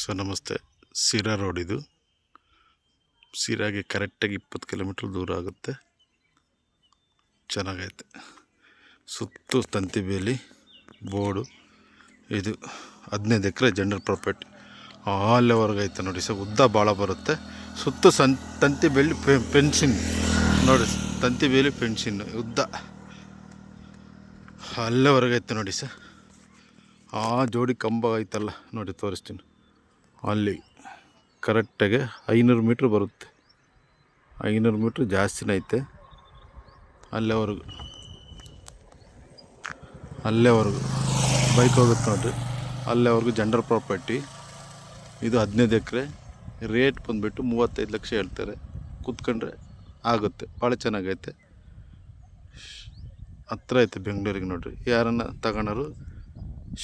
Sir ನಮಸ್ತೆ. ಸಿರಾ road ಇದು. ಸಿರಾಗೆ ಕರೆಕ್ಟಾಗಿ 20 ಕಿಲೋಮೀಟ್ರ್ ದೂರ ಆಗುತ್ತೆ. ಚೆನ್ನಾಗೈತೆ. ಸುತ್ತು ತಂತಿ ಬೇಲಿ ಬೋರ್ಡು. ಇದು 15 ಎಕರೆ ಜನರಲ್ ಪ್ರಾಪರ್ಟಿ. ಅಲ್ಲಿವರೆಗೆ ಐತೆ ನೋಡಿ ಸರ್. ಉದ್ದ ಭಾಳ ಬರುತ್ತೆ. ಸುತ್ತು ತಂತಿ ಬೇಲಿ ಫೆನ್ಸಿಂಗ್ ನೋಡಿ. ತಂತಿ ಬೇಲಿ ಫೆನ್ಸಿಂಗ್ ಉದ್ದ ಅಲ್ಲಿವರೆಗೆ ಐತೆ ನೋಡಿ ಸರ್. ಆ ಜೋಡಿ ಕಂಬ ಐತಲ್ಲ ನೋಡಿ, ತೋರಿಸ್ತೀನಿ. ಅಲ್ಲಿ ಕರೆಕ್ಟಾಗಿ 500 ಮೀಟ್ರ್ ಬರುತ್ತೆ. 500 ಮೀಟ್ರ್ ಜಾಸ್ತಿನೇ ಐತೆ. ಅಲ್ಲೇವರೆಗೂ ಬೈಕ್ ಹೋಗುತ್ತೆ ನೋಡಿರಿ. ಅಲ್ಲೇವರೆಗೂ ಜನರಲ್ ಪ್ರಾಪರ್ಟಿ. ಇದು 15 ಎಕರೆ. ರೇಟ್ ಬಂದುಬಿಟ್ಟು 35 ಲಕ್ಷ ಹೇಳ್ತಾರೆ. ಕೂತ್ಕೊಂಡ್ರೆ ಆಗುತ್ತೆ. ಭಾಳ ಚೆನ್ನಾಗೈತೆ. ಹತ್ರ ಐತೆ ಬೆಂಗಳೂರಿಗೆ ನೋಡಿರಿ. ಯಾರನ್ನು ತಗೊಳೋರು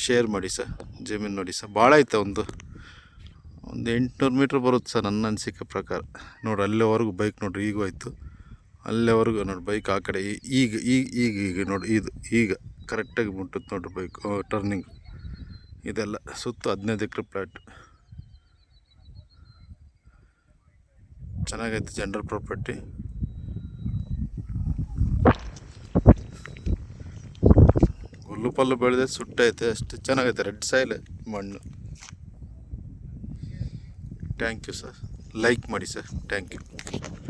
ಶೇರ್ ಮಾಡಿ ಸರ್. ಜಮೀನು ನೋಡಿ ಸರ್, ಭಾಳ ಐತೆ. ಒಂದು 800 ಮೀಟ್ರ್ ಬರುತ್ತೆ ಸರ್ ನನ್ನ ಅನಿಸಿಕೆ ಪ್ರಕಾರ. ನೋಡಿರಿ ಅಲ್ಲಿವರೆಗೂ ಬೈಕ್ ನೋಡಿರಿ. ಈಗೂ ಆಯಿತು. ಅಲ್ಲಿವರೆಗೂ ನೋಡಿ ಬೈಕ್ ಆ ಕಡೆ. ಈಗ ನೋಡಿ, ಇದು ಈಗ ಕರೆಕ್ಟಾಗಿ ಮುಟ್ಟುತ್ತೆ ನೋಡಿರಿ ಬೈಕ್. ಟರ್ನಿಂಗ್ ಇದೆಲ್ಲ ಸುತ್ತು 15 ಎಕರೆ ಪ್ಲಾಟ್. ಚೆನ್ನಾಗೈತೆ ಜನರಲ್ ಪ್ರಾಪರ್ಟಿ. ಹುಲ್ಲು ಪಲ್ಲು ಬೆಳೆದೆ ಸುಟ್ಟೈತೆ ಅಷ್ಟು ಚೆನ್ನಾಗೈತೆ. ರೆಡ್ ಸಾಯಿಲ್ ಮಣ್ಣು. Thank you sir. ಲೈಕ್ ಮಾಡಿ ಸರ್. Thank you.